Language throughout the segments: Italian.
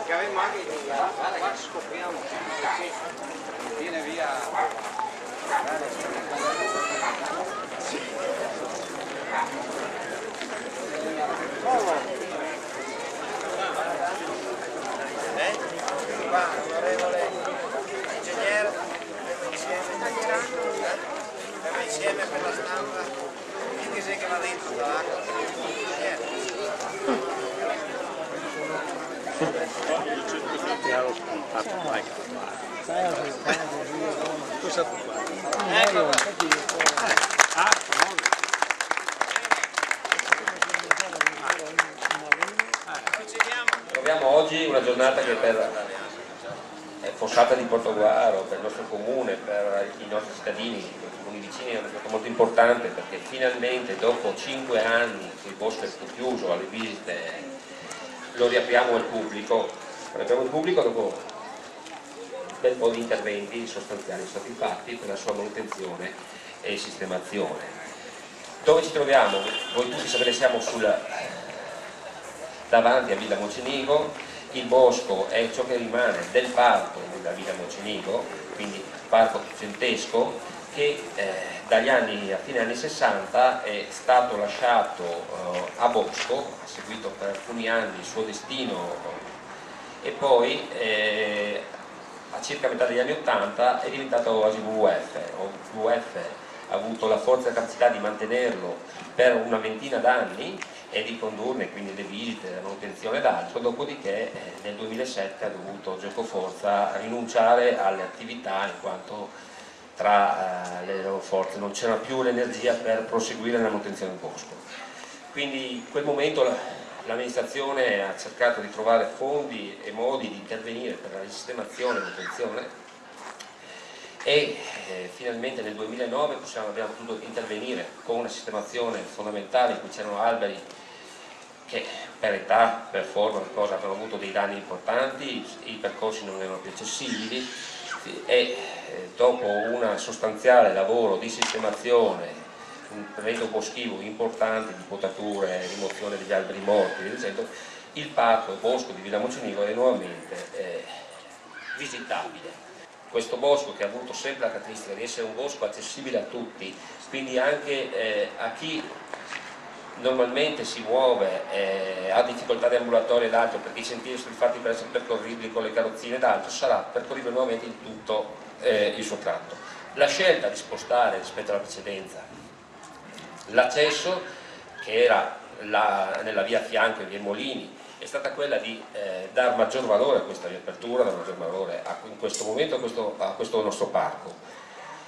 Perché avevamo anche qua scopriamo, viene via. Qua, onorevole ingegnere, andiamo insieme per la stampa. Chi sei che va dentro Troviamo oggi una giornata che per Fossata di Portoguaro, per il nostro comune, per i nostri cittadini, i comuni vicini, è una giornata molto importante perché finalmente dopo 5 anni che il bosco è chiuso alle visite lo riapriamo al pubblico. Riapriamo al pubblico dopo un bel po' di interventi sostanziali sono stati fatti per la sua manutenzione e sistemazione. Dove ci troviamo? Voi tutti sapete siamo davanti a Villa Mocenigo. Il bosco è ciò che rimane del parco della Villa Mocenigo, quindi parco centesco, che a fine anni 60 è stato lasciato a bosco, ha seguito per alcuni anni il suo destino e poi a circa metà degli anni 80 è diventato oasi WWF. WWF ha avuto la forza e la capacità di mantenerlo per una ventina d'anni e di condurne quindi le visite, la manutenzione ed altro, dopodiché nel 2007 ha dovuto giocoforza rinunciare alle attività in quanto tra le loro forze non c'era più l'energia per proseguire la manutenzione del bosco. Quindi in quel momento l'amministrazione ha cercato di trovare fondi e modi di intervenire per la risistemazione e la manutenzione e finalmente nel 2009 abbiamo potuto intervenire con una sistemazione fondamentale in cui c'erano alberi che per età, per forma, per cosa avevano avuto dei danni importanti, i percorsi non erano più accessibili e dopo un sostanziale lavoro di sistemazione, un intervento boschivo importante di potature, rimozione degli alberi morti, il parco, il bosco di Villa Mocenigo è nuovamente visitabile. Questo bosco che ha avuto sempre la caratteristica di essere un bosco accessibile a tutti, quindi anche a chi normalmente si muove, ha difficoltà di ambulatorio ed altro perché i sentieri sono fatti per essere percorribili con le carrozzine ed altro, sarà percorribile nuovamente in tutto il suo tratto. La scelta di spostare rispetto alla precedenza l'accesso che era nella via a fianco, in via Molini, è stata quella di dare maggior valore a questa riapertura, dare maggior valore in questo momento a questo nostro parco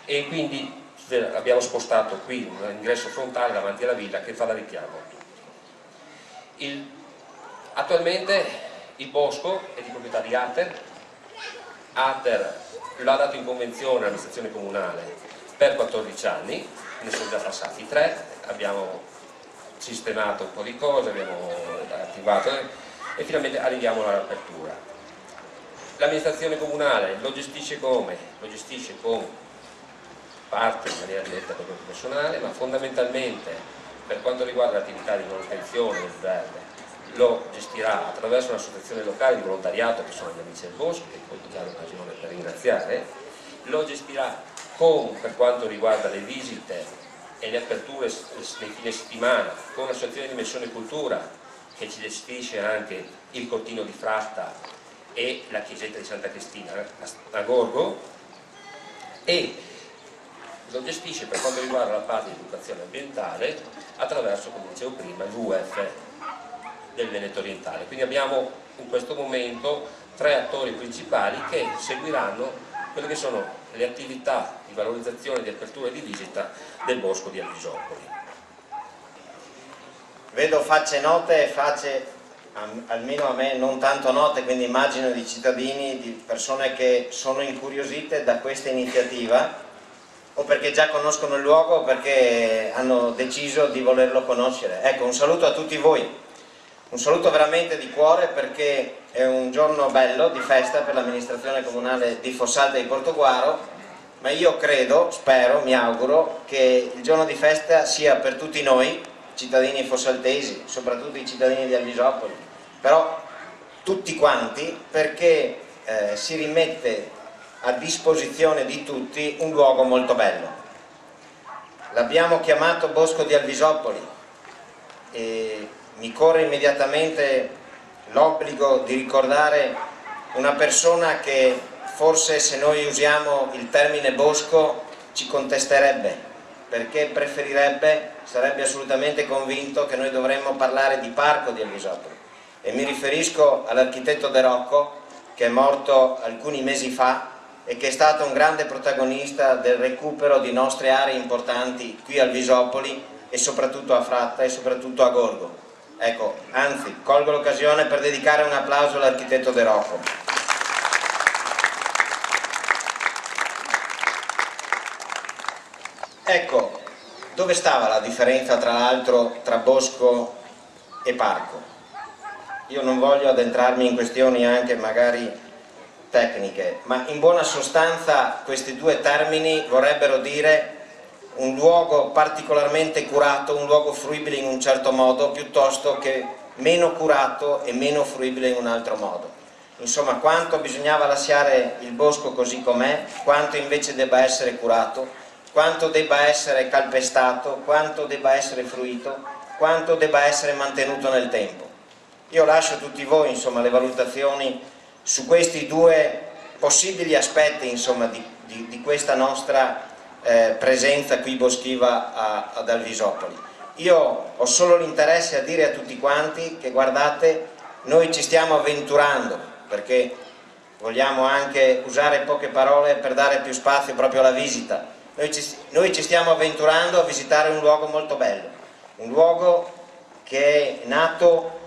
e quindi abbiamo spostato qui un ingresso frontale davanti alla villa che fa da richiamo a tutti. Attualmente il bosco è di proprietà di Ater l'ha dato in convenzione all'amministrazione comunale per 14 anni, ne sono già passati 3, abbiamo sistemato un po' di cose, abbiamo attivato e finalmente arriviamo all'apertura. L'amministrazione comunale lo gestisce come? Lo gestisce con parte in maniera diretta proprio professionale, ma fondamentalmente per quanto riguarda l'attività di manutenzione del verde lo gestirà attraverso un'associazione locale di volontariato che sono gli Amici del Bosco, che poi ho l'occasione per ringraziare, lo gestirà per quanto riguarda le visite e le aperture nei fine settimana con l'associazione di Missione Cultura che ci gestisce anche il cortino di Fratta e la chiesetta di Santa Cristina a Gorgo e lo gestisce per quanto riguarda la parte di educazione ambientale attraverso, come dicevo prima, il WWF del Veneto orientale. Quindi abbiamo in questo momento 3 attori principali che seguiranno quelle che sono le attività di valorizzazione, di apertura e di visita del bosco di Alvisopoli. Vedo facce note e facce, almeno a me, non tanto note, quindi immagino di cittadini, di persone che sono incuriosite da questa iniziativa o perché già conoscono il luogo o perché hanno deciso di volerlo conoscere. Ecco, un saluto a tutti voi, un saluto veramente di cuore perché è un giorno bello di festa per l'amministrazione comunale di Fossalta di Portoguaro, ma io credo, spero, mi auguro che il giorno di festa sia per tutti noi, cittadini fossaltesi, soprattutto i cittadini di Alvisopoli, però tutti quanti, perché si rimette a disposizione di tutti un luogo molto bello. L'abbiamo chiamato Bosco di Alvisopoli e mi corre immediatamente l'obbligo di ricordare una persona che forse, se noi usiamo il termine bosco, ci contesterebbe, perché preferirebbe, sarebbe assolutamente convinto che noi dovremmo parlare di parco di Alvisopoli, e mi riferisco all'architetto De Rocco, che è morto alcuni mesi fa e che è stato un grande protagonista del recupero di nostre aree importanti qui a Alvisopoli e soprattutto a Fratta e soprattutto a Gorgo. Ecco, anzi, colgo l'occasione per dedicare un applauso all'architetto De Rocco. Ecco, dove stava la differenza tra l'altro tra bosco e parco? Io non voglio addentrarmi in questioni anche magari tecniche, ma in buona sostanza questi due termini vorrebbero dire un luogo particolarmente curato, un luogo fruibile in un certo modo, piuttosto che meno curato e meno fruibile in un altro modo. Insomma, quanto bisognava lasciare il bosco così com'è, quanto invece debba essere curato, quanto debba essere calpestato, quanto debba essere fruito, quanto debba essere mantenuto nel tempo. Io lascio a tutti voi, insomma, le valutazioni su questi due possibili aspetti, insomma, di questa nostra presenza qui boschiva ad Alvisopoli. Io ho solo l'interesse a dire a tutti quanti che, guardate, noi ci stiamo avventurando, perché vogliamo anche usare poche parole per dare più spazio proprio alla visita. Noi ci stiamo avventurando a visitare un luogo molto bello, un luogo che è nato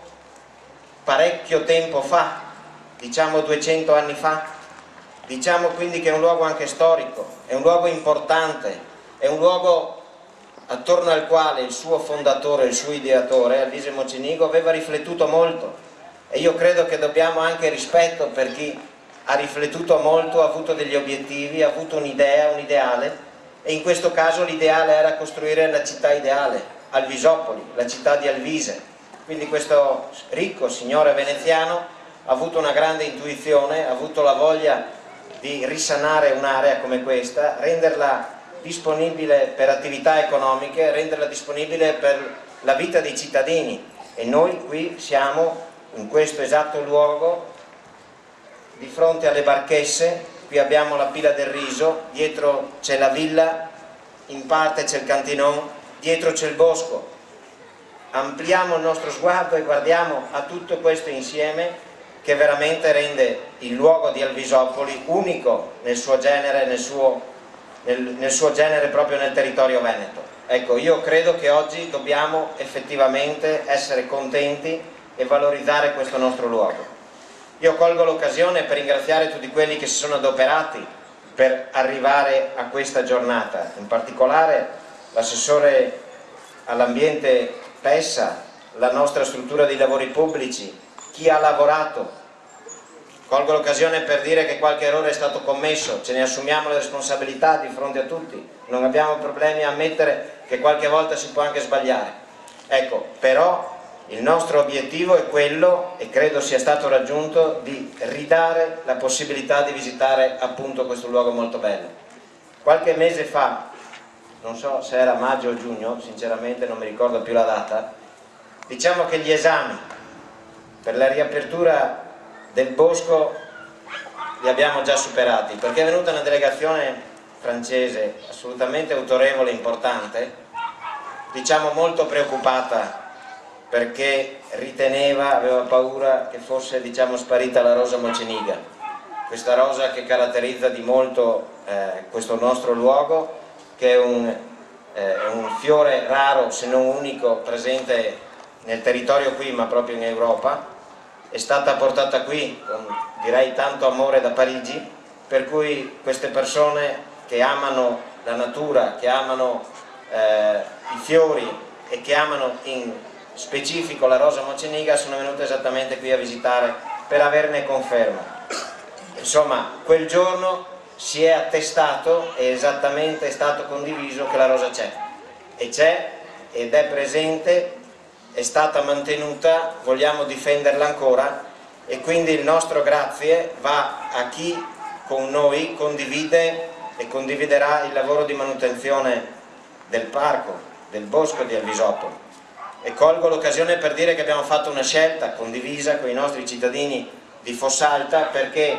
parecchio tempo fa, diciamo 200 anni fa, diciamo quindi che è un luogo anche storico, è un luogo importante, è un luogo attorno al quale il suo fondatore, il suo ideatore, Alvise Mocenigo, aveva riflettuto molto, e io credo che dobbiamo anche rispetto per chi ha riflettuto molto, ha avuto degli obiettivi, ha avuto un'idea, un ideale, e in questo caso l'ideale era costruire la città ideale, Alvisopoli, la città di Alvise. Quindi questo ricco signore veneziano ha avuto una grande intuizione, ha avuto la voglia di risanare un'area come questa, renderla disponibile per attività economiche, renderla disponibile per la vita dei cittadini, e noi qui siamo in questo esatto luogo di fronte alle Barchesse. Qui abbiamo la Pila del Riso, dietro c'è la villa, in parte c'è il Cantinon, dietro c'è il bosco. Ampliamo il nostro sguardo e guardiamo a tutto questo insieme, che veramente rende il luogo di Alvisopoli unico nel suo genere, nel suo genere proprio nel territorio veneto. Ecco, io credo che oggi dobbiamo effettivamente essere contenti e valorizzare questo nostro luogo. Io colgo l'occasione per ringraziare tutti quelli che si sono adoperati per arrivare a questa giornata, in particolare l'assessore all'ambiente Pessa, la nostra struttura di lavori pubblici, chi ha lavorato. Colgo l'occasione per dire che qualche errore è stato commesso, ce ne assumiamo le responsabilità di fronte a tutti, non abbiamo problemi a ammettere che qualche volta si può anche sbagliare. Ecco, però il nostro obiettivo è quello, e credo sia stato raggiunto, di ridare la possibilità di visitare appunto questo luogo molto bello. Qualche mese fa, non so se era maggio o giugno, sinceramente non mi ricordo più la data, diciamo che gli esami per la riapertura del bosco li abbiamo già superati, perché è venuta una delegazione francese assolutamente autorevole e importante, diciamo molto preoccupata, perché riteneva, aveva paura che fosse, diciamo, sparita la rosa moceniga, questa rosa che caratterizza di molto questo nostro luogo, che è un fiore raro, se non unico, presente nel territorio qui, ma proprio in Europa. È stata portata qui con, direi, tanto amore da Parigi, per cui queste persone che amano la natura, che amano i fiori e che amano in specifico la rosa moceniga sono venute esattamente qui a visitare per averne conferma. Insomma, quel giorno si è attestato e esattamente è stato condiviso che la rosa c'è, e c'è ed è presente, è stata mantenuta, vogliamo difenderla ancora, e quindi il nostro grazie va a chi con noi condivide e condividerà il lavoro di manutenzione del parco, del bosco di Alvisotto. E colgo l'occasione per dire che abbiamo fatto una scelta condivisa con i nostri cittadini di Fossalta, perché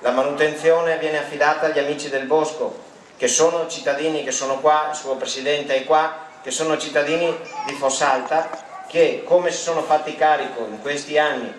la manutenzione viene affidata agli amici del bosco, che sono cittadini che sono qua, il suo presidente è qua, che sono cittadini di Fossalta, che come si sono fatti carico in questi anni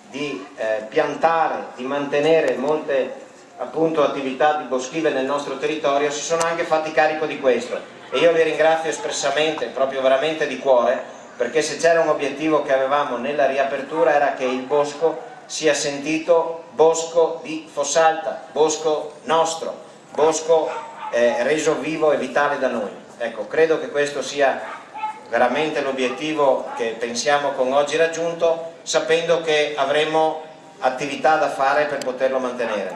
di piantare, di mantenere molte appunto attività di boschive nel nostro territorio, si sono anche fatti carico di questo, e io li ringrazio espressamente, proprio veramente di cuore, perché se c'era un obiettivo che avevamo nella riapertura era che il bosco sia sentito bosco di Fossalta, bosco nostro, bosco reso vivo e vitale da noi. Ecco, credo che questo sia veramente l'obiettivo che pensiamo con oggi raggiunto, sapendo che avremo attività da fare per poterlo mantenere.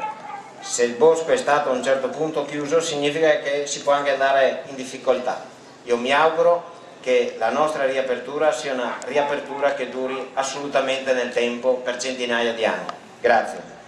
Se il bosco è stato a un certo punto chiuso, significa che si può anche andare in difficoltà. Io mi auguro che la nostra riapertura sia una riapertura che duri assolutamente nel tempo per centinaia di anni. Grazie.